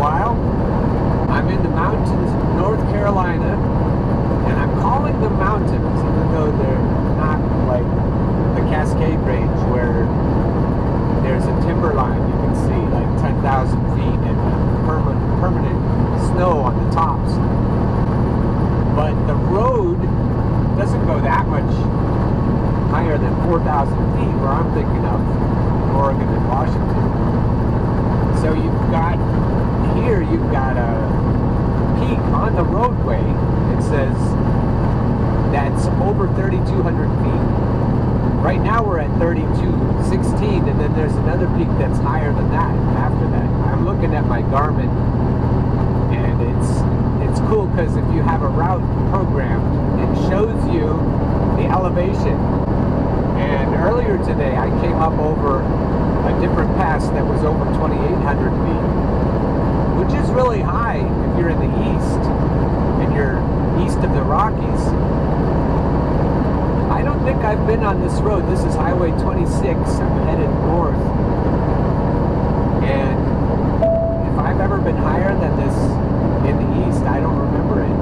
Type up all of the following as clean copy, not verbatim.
while. I'm in the mountains of North Carolina, and I'm calling them mountains, even though they're not like the Cascade Range where there's a timberline you can see, like 10,000 feet and permanent snow on the tops. But the road doesn't go that much higher than 4,000 feet where I'm thinking of, Oregon and Washington. So you've got a peak on the roadway. It says that's over 3,200 feet. Right now we're at 3,216, and then there's another peak that's higher than that after that. I'm looking at my Garmin, and it's cool because if you have a route programmed, it shows you the elevation. And earlier today I came up over a different pass that was over 2,800 feet, which is really high if you're in the east and you're east of the Rockies. I don't think I've been on this road. This is Highway 26. I'm headed north. And if I've ever been higher than this in the east, I don't remember it.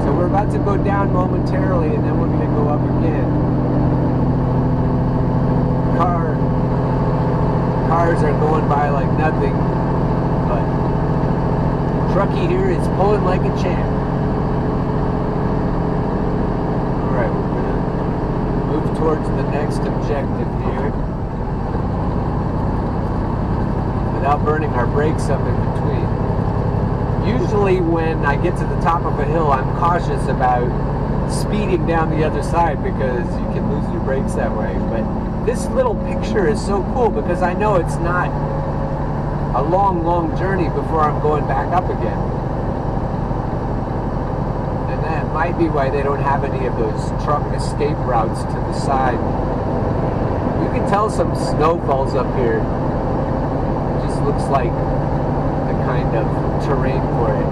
So we're about to go down momentarily, and then we're going to go up again. Cars are going by like nothing, but Truckee here is pulling like a champ. Alright, we're going to move towards the next objective here without burning our brakes up in between. Usually when I get to the top of a hill, I'm cautious about speeding down the other side because you can lose your brakes that way. But this little picture is so cool because I know it's not a long journey before I'm going back up again. And that might be why they don't have any of those truck escape routes to the side. You can tell some snow falls up here. It just looks like the kind of terrain for it.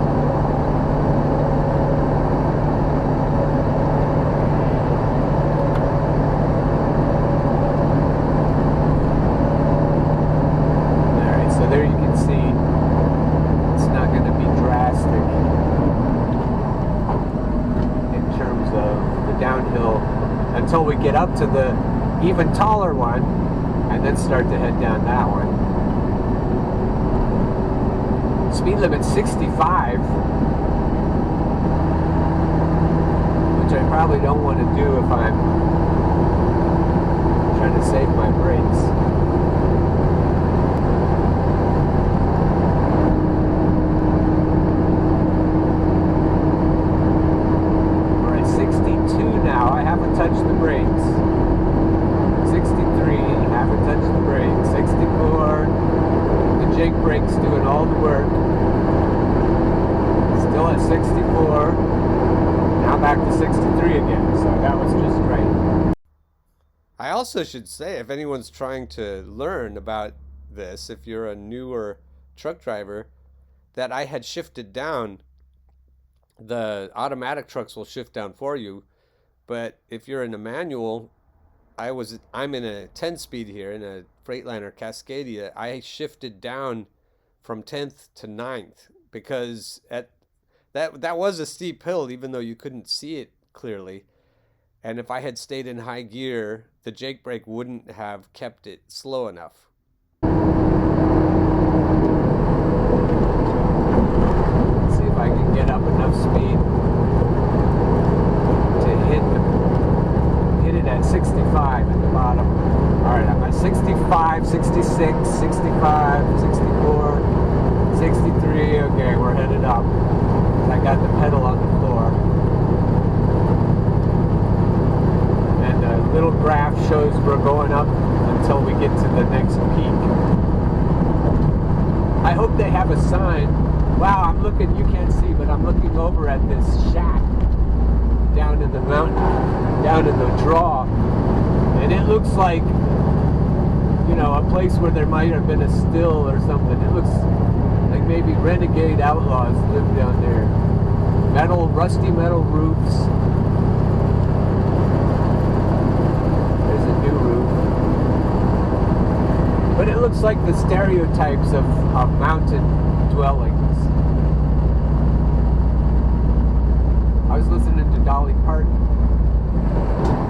There you can see it's not going to be drastic in terms of the downhill until we get up to the even taller one and then start to head down that one. Speed limit 65, which I probably don't want to do if I'm trying to save my brakes. Touch the brakes. 63, haven't touched the brakes. 64, the Jake brake's doing all the work. Still at 64, now back to 63 again, so that was just great. I also should say, if anyone's trying to learn about this, if you're a newer truck driver, that I had shifted down. The automatic trucks will shift down for you. But if you're in a manual, I'm in a 10-speed here, in a Freightliner Cascadia. I shifted down from 10th to 9th because that was a steep hill, even though you couldn't see it clearly. And if I had stayed in high gear, the Jake brake wouldn't have kept it slow enough. Let's see if I can get up enough speed hit it at 65 at the bottom. Alright, I'm at 65, 66, 65, 64, 63. Okay, we're headed up. I got the pedal on the floor. And the little graph shows we're going up until we get to the next peak. I hope they have a sign. Wow, I'm looking, you can't see, but I'm looking over at this shack down in the mountain, down in the draw, and it looks like, you know, a place where there might have been a still or something. It looks like maybe renegade outlaws live down there. Rusty metal roofs. There's a new roof, but it looks like the stereotypes of mountain dwellings. I was listening to Dolly Parton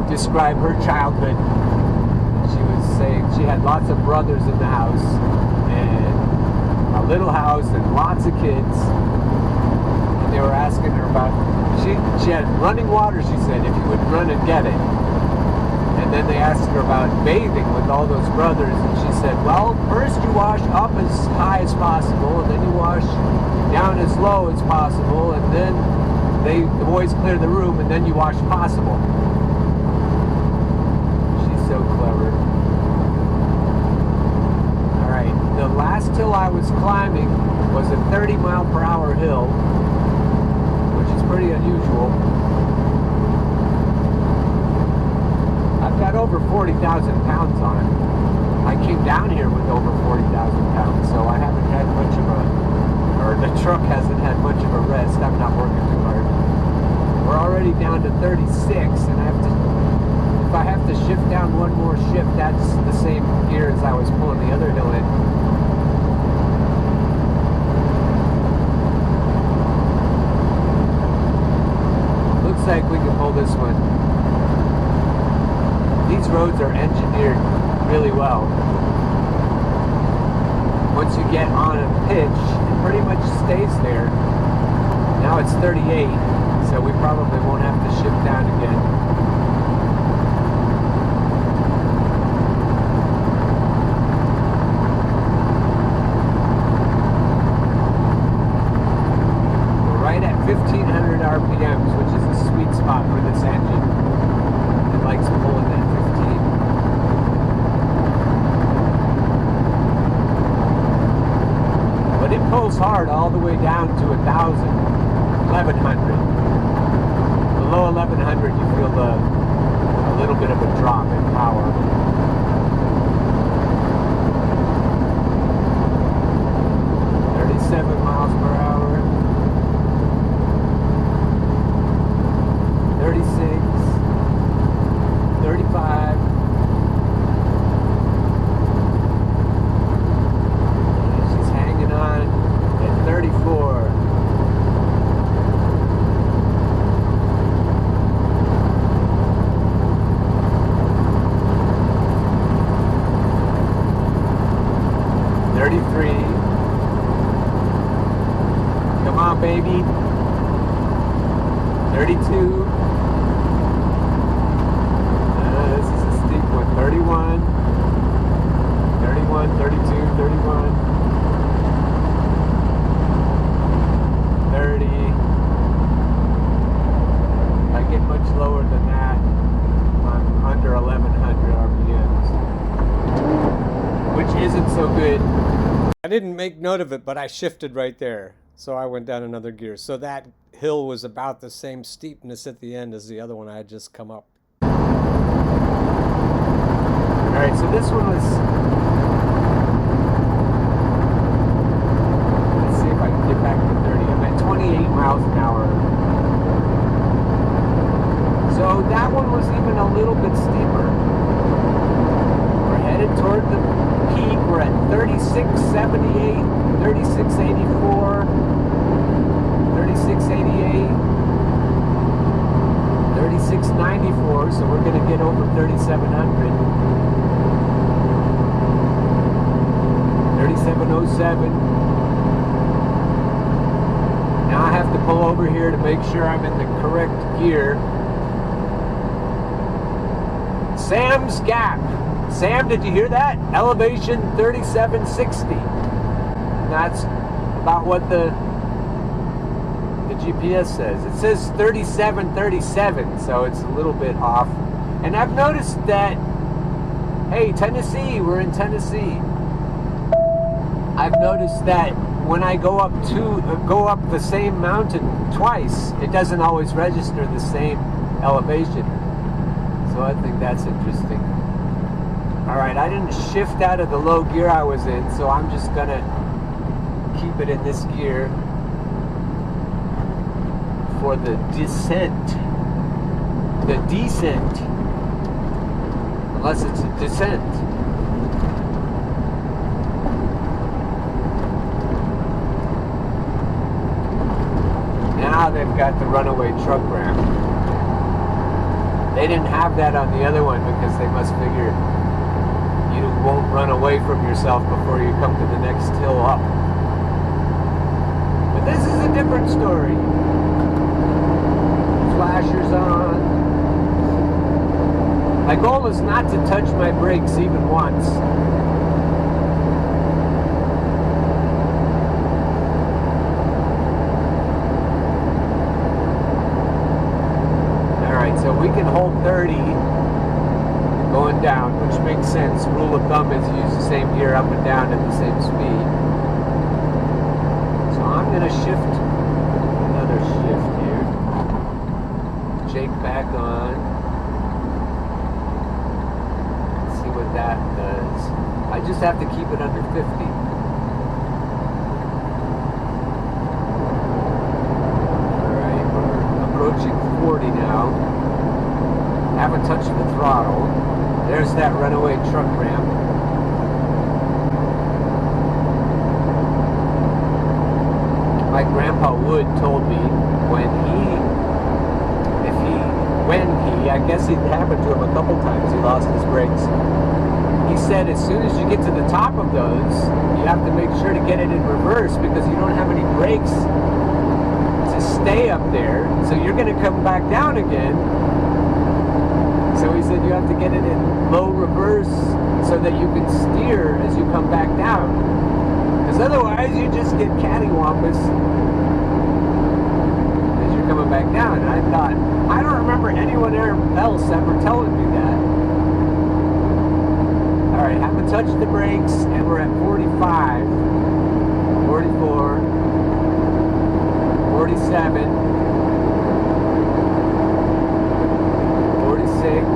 describe her childhood. She was saying she had lots of brothers in the house, and a little house, and lots of kids. And they were asking her about, she had running water, she said, if you would run and get it. And then they asked her about bathing with all those brothers, and she said, well, first you wash up as high as possible, and then you wash down as low as possible, and then the boys clear the room, and then you wash possible. She's so clever. Alright, the last hill I was climbing was a 30-mile-per-hour hill, which is pretty unusual. I've got over 40,000 pounds on it. I came down here with over 40,000 pounds, so I haven't had much of or the truck hasn't had much of a rest. I'm not working too hard. We're already down to 36, and if I have to shift down one more shift, that's the same gear as I was pulling the other hill in. Looks like we can pull this one. These roads are engineered really well. Once you get on a pitch, it pretty much stays there. Now it's 38, so we probably won't have to shift down again. We're right at 1,500 RPMs, which is a sweet spot for this engine. It likes pulling at 15. But it pulls hard all the way down to 1,000, 1,100. Below 1,100, you feel a little bit of a drop in power. Miles per hour, 36, 35. She's hanging on at 34. Come on, baby. 32. This is a steep one. 31. 31, 32, 31. 30. If I get much lower than that, I'm under 1,100 RPMs. Which isn't so good. I didn't make note of it, but I shifted right there. So I went down another gear. So that hill was about the same steepness at the end as the other one I had just come up. Alright, so this one was... Let's see if I can get back to 30. I'm at 28 miles an hour. So that one was even a little bit steeper. We're headed toward the peak. We're at 3678, 3684, 3688, 3694, so we're going to get over 3700. 3707. Now I have to pull over here to make sure I'm in the correct gear. Sam's Gap. Sam, did you hear that? Elevation 3760. And that's about what the GPS says. It says 3737, so it's a little bit off. And I've noticed that, hey, Tennessee, we're in Tennessee. I've noticed that when I go up the same mountain twice, it doesn't always register the same elevation. So I think that's interesting. Alright, I didn't shift out of the low gear I was in, so I'm just gonna keep it in this gear for the descent. The descent. Unless it's a descent. got the runaway truck ramp. They didn't have that on the other one because they must figure you won't run away from yourself before you come to the next hill up. But this is a different story. Flashers on. My goal is not to touch my brakes even once. Alright, so we can hold 30 going down, which makes sense. Rule of thumb is use the same gear up and down at the same speed. So I'm going to shift, another shift here. Jake back on. Let's see what that does. I just have to keep it under 50. Alright, we're approaching 40 now. Haven't touched the throttle. There's that runaway truck ramp. My grandpa Wood told me I guess it happened to him a couple times, he lost his brakes. He said as soon as you get to the top of those, you have to make sure to get it in reverse because you don't have any brakes to stay up there. So you're going to come back down again. So he said you have to get it in low reverse so that you can steer as you come back down. Because otherwise you just get cattywampus as you're coming back down. And I thought, I don't remember anyone else ever telling me that. Alright, haven't touched the brakes and we're at 45, 44, 47, 46.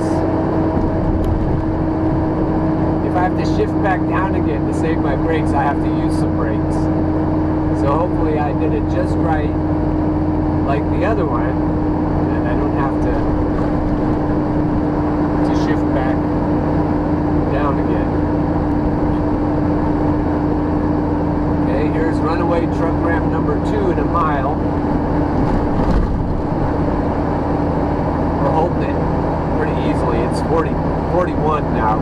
If I have to shift back down again to save my brakes, I have to use some brakes. So hopefully I did it just right, like the other one, and I don't have to shift back down again. Okay, here's runaway truck ramp number 2 in a mile. We're holding it pretty easily. It's 41 now.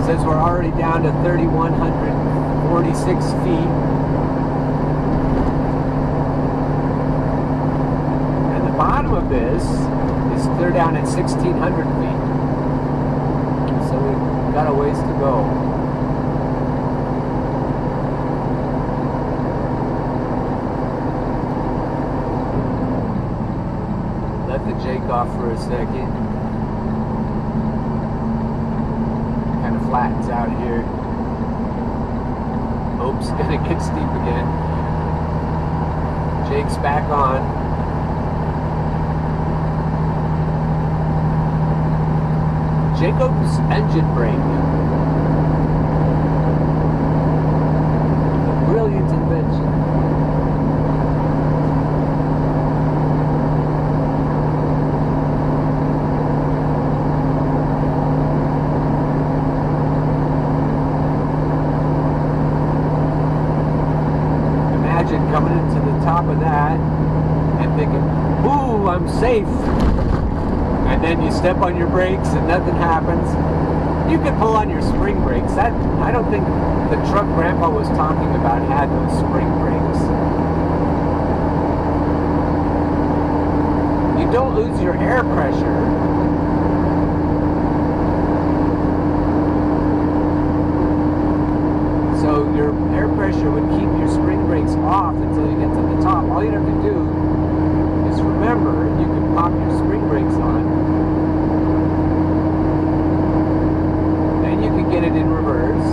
Says we're already down to 3,146 feet. And the bottom of this is clear down at 1,600 feet. So we've got a ways to go. Let the Jake off for a second. Flattens out here. Oops, gonna get steep again. Jake's back on. Jacob's engine brake. A brilliant invention. Coming into the top of that and thinking, ooh, I'm safe. And then you step on your brakes and nothing happens. You can pull on your spring brakes. That, I don't think the truck Grandpa was talking about had those spring brakes. You don't lose your air pressure. So your air pressure would keep your spring brakes off until you get to the top. All you have to do is remember you can pop your spring brakes on. Then you can get it in reverse.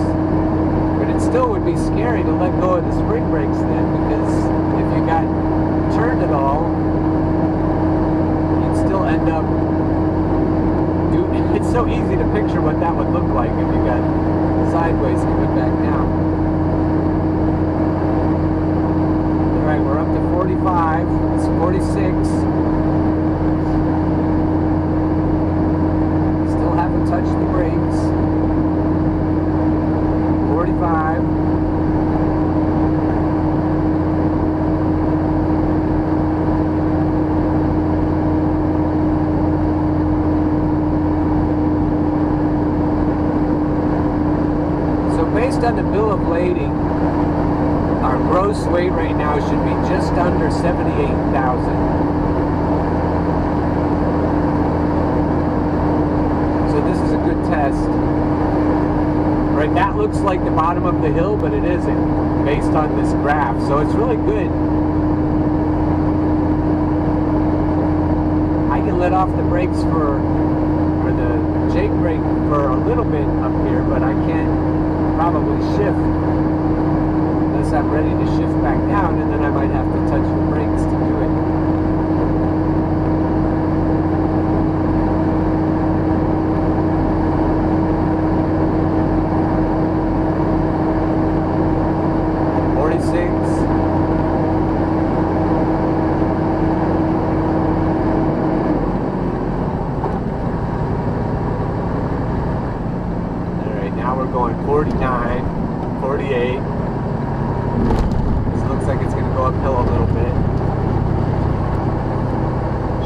But it still would be scary to let go of the spring brakes then, because if you got turned at all, you'd still end up it's so easy to picture what that would look like if you got sideways coming back down. Alright, we're up to 45, it's 46. gross weight right now should be just under 78,000. So this is a good test. Right, that looks like the bottom of the hill, but it isn't, based on this graph. So it's really good. I can let off the brakes or the Jake brake for a little bit up here, but I can't probably shift unless I'm ready to shift back down, and then I might have to touch the brakes to do it. Now we're going 49, 48. This looks like it's going to go uphill a little bit.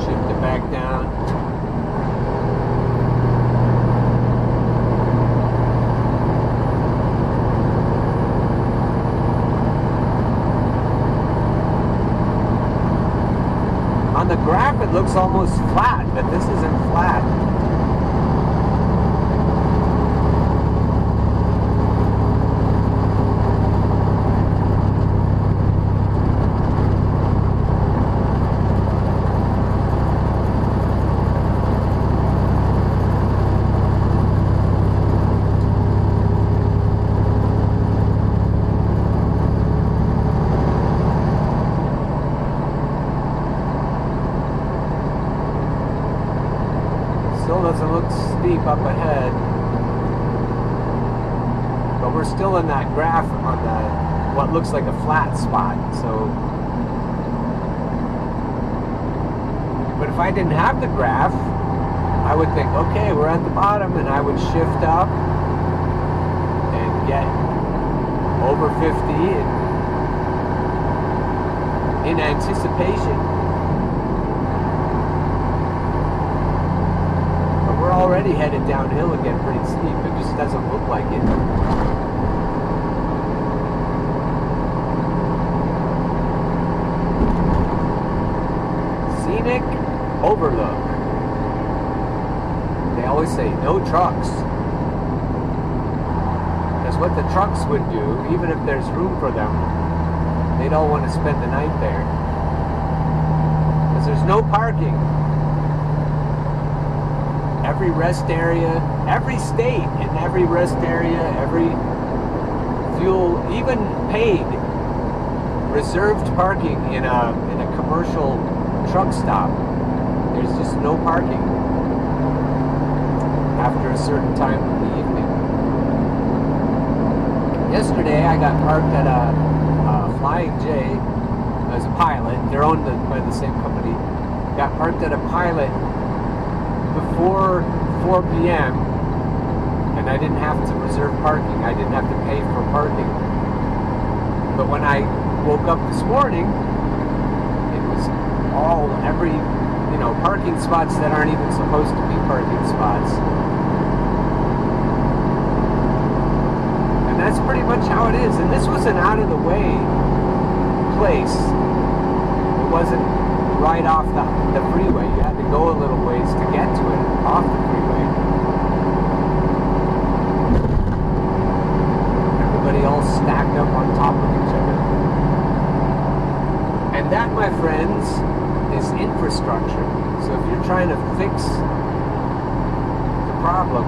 Shift it back down. On the graph it looks almost flat, but this isn't flat. Still doesn't look steep up ahead, but we're still in that graph on the what looks like a flat spot. So, but if I didn't have the graph, I would think, okay, we're at the bottom, and I would shift up and get over 50 in anticipation. We're already headed downhill again pretty steep. It just doesn't look like it. Scenic overlook. They always say no trucks. Because what the trucks would do, even if there's room for them, they don't want to spend the night there. Because there's no parking. Every rest area, every state in every rest area, every fuel, even paid reserved parking in a commercial truck stop. There's just no parking after a certain time in the evening. Yesterday I got parked at a Flying J as a pilot. They're owned by the same company. Got parked at a Pilot before 4 p.m. and I didn't have to reserve parking. I didn't have to pay for parking. But when I woke up this morning, it was every parking spots that aren't even supposed to be parking spots. And that's pretty much how it is. And this was an out of the way place. It wasn't right off the freeway. You had to go a little ways to get to it off the freeway. Everybody all stacked up on top of each other. And that, my friends, is infrastructure. So if you're trying to fix the problem,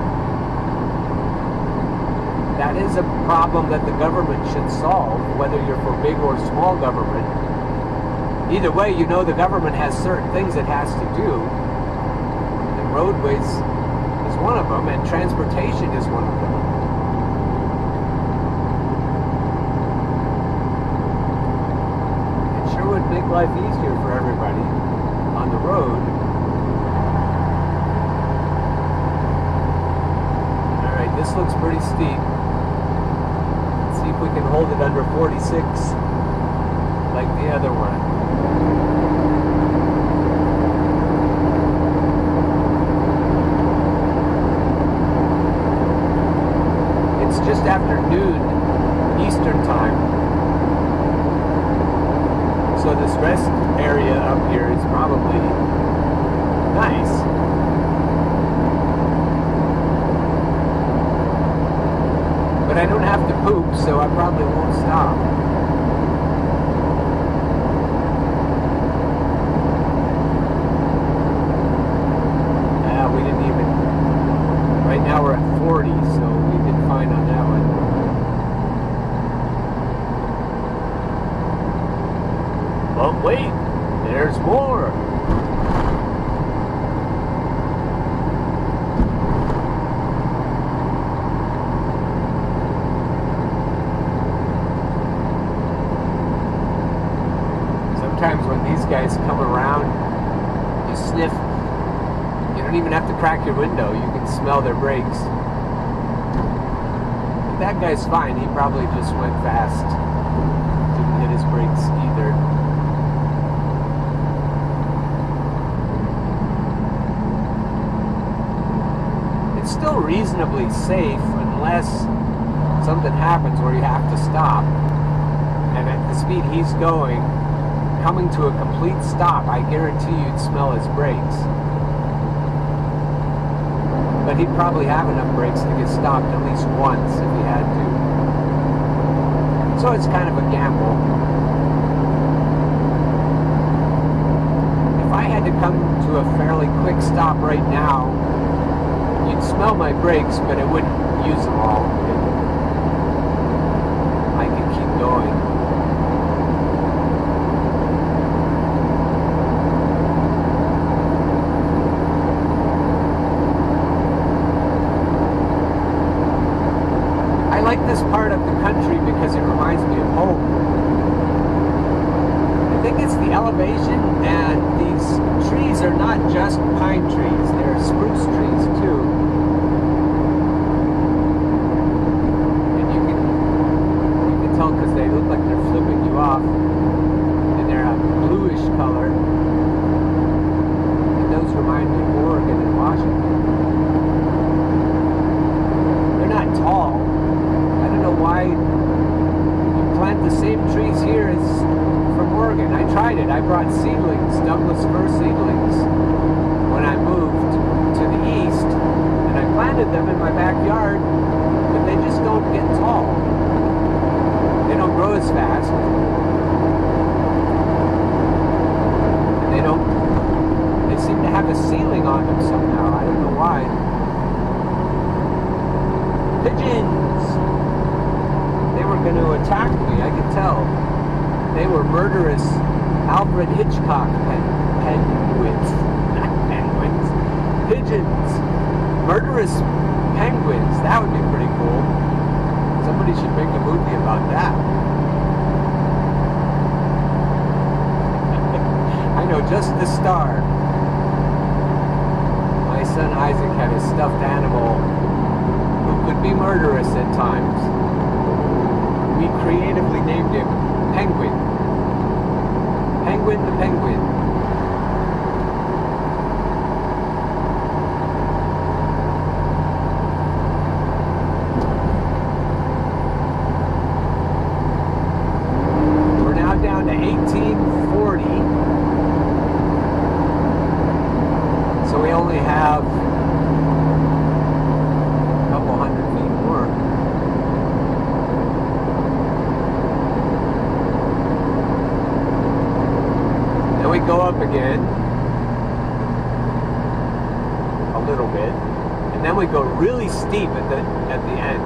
that is a problem that the government should solve, whether you're for big or small government. Either way, the government has certain things it has to do. And roadways is one of them, and transportation is one of them. It sure would make life easier for everybody on the road. Alright, this looks pretty steep. Let's see if we can hold it under 46 like the other one. Just after noon Eastern time. this rest area up here is probably nice. But I don't have to poop, so I probably won't stop. We didn't even... Right now we're at 40, so we did fine on that one. But wait, there's more. Sometimes when these guys come around, you sniff. You don't even have to crack your window. You can smell their brakes. But that guy's fine. He probably just went fast. Didn't hit his brakes either. It's still reasonably safe unless something happens where you have to stop. And at the speed he's going, coming to a complete stop, I guarantee you'd smell his brakes. But he'd probably have enough brakes to get stopped at least once if he had to. So it's kind of a gamble. If I had to come to a fairly quick stop right now, you'd smell my brakes, but it wouldn't use them all. I could keep going. I like this part of the country because it reminds me of home. I think it's the elevation, and these trees are not just pine trees, they're spruce trees too. And you can tell because they look like they're flipping you off, and they're a bluish color. And those remind me of Oregon and Washington. They're not tall. I don't know why you plant the same trees here as from Oregon. I tried it. I brought seedlings, Douglas fir seedlings, when I moved to the east, and I planted them in my backyard, but they just don't get tall. They don't grow as fast. And they seem to have a ceiling on them somehow. I don't know why. Pigeons! They were going to attack me, I could tell. They were murderous Alfred Hitchcock penguins. Not penguins. Pigeons. Murderous penguins. That would be pretty cool. Somebody should make a movie about that. I know just the star. My son Isaac had a stuffed animal who could be murderous at times. We creatively named him Penguin. Penguin the Penguin. We're now down to 1840. So we only have a couple hundred feet more. We go up again a little bit, and then we go really steep at the end.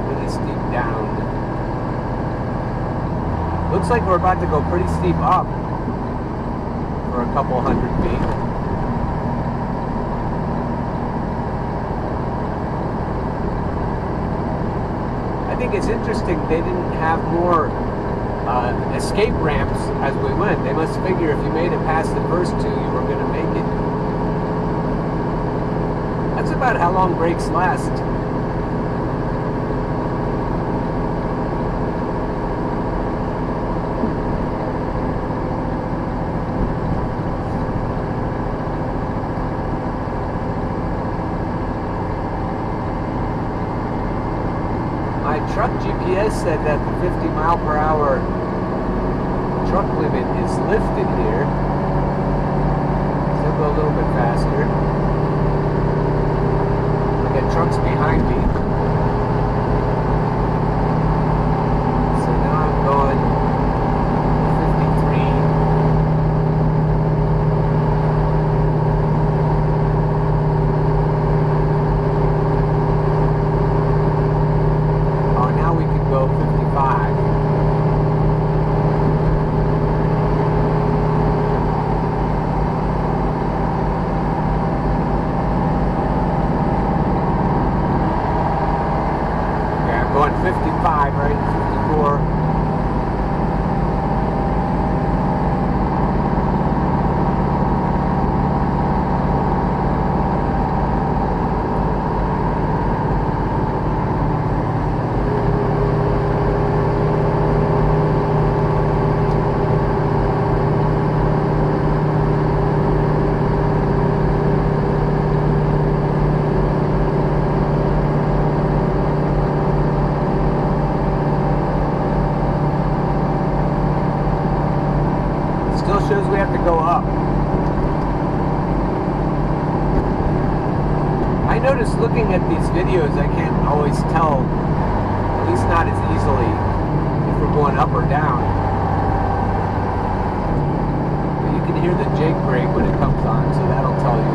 Really steep down. Looks like we're about to go pretty steep up for a couple hundred feet. I think it's interesting they didn't have more escape ramps as we went. They must figure if you made it past the first two, you were going to make it. That's about how long brakes last. My truck GPS said that the 50 mile per hour truck limit is lifted here. So I'll go a little bit faster. I got trucks behind me. So now I'm going 53. Oh, now we can go 55. Going 55, right? 54. Shows we have to go up. I noticed looking at these videos, I can't always tell, at least not as easily, if we're going up or down. But you can hear the jake brake when it comes on, so that'll tell you.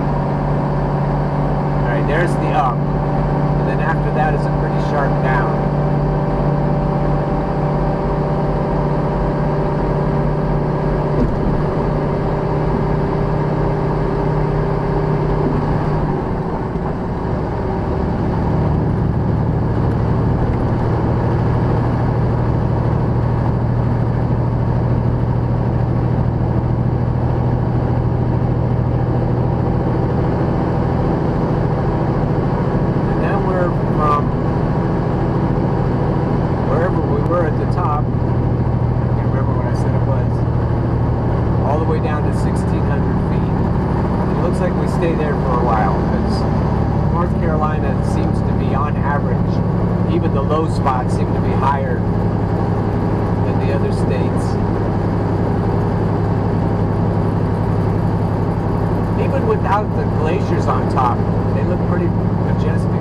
Alright, there's the up. And then after that is a pretty sharp down. At the top, I can't remember what I said it was, all the way down to 1,600 feet. It looks like we stay there for a while because North Carolina seems to be, on average, even the low spots seem to be higher than the other states. Even without the glaciers on top, they look pretty majestic.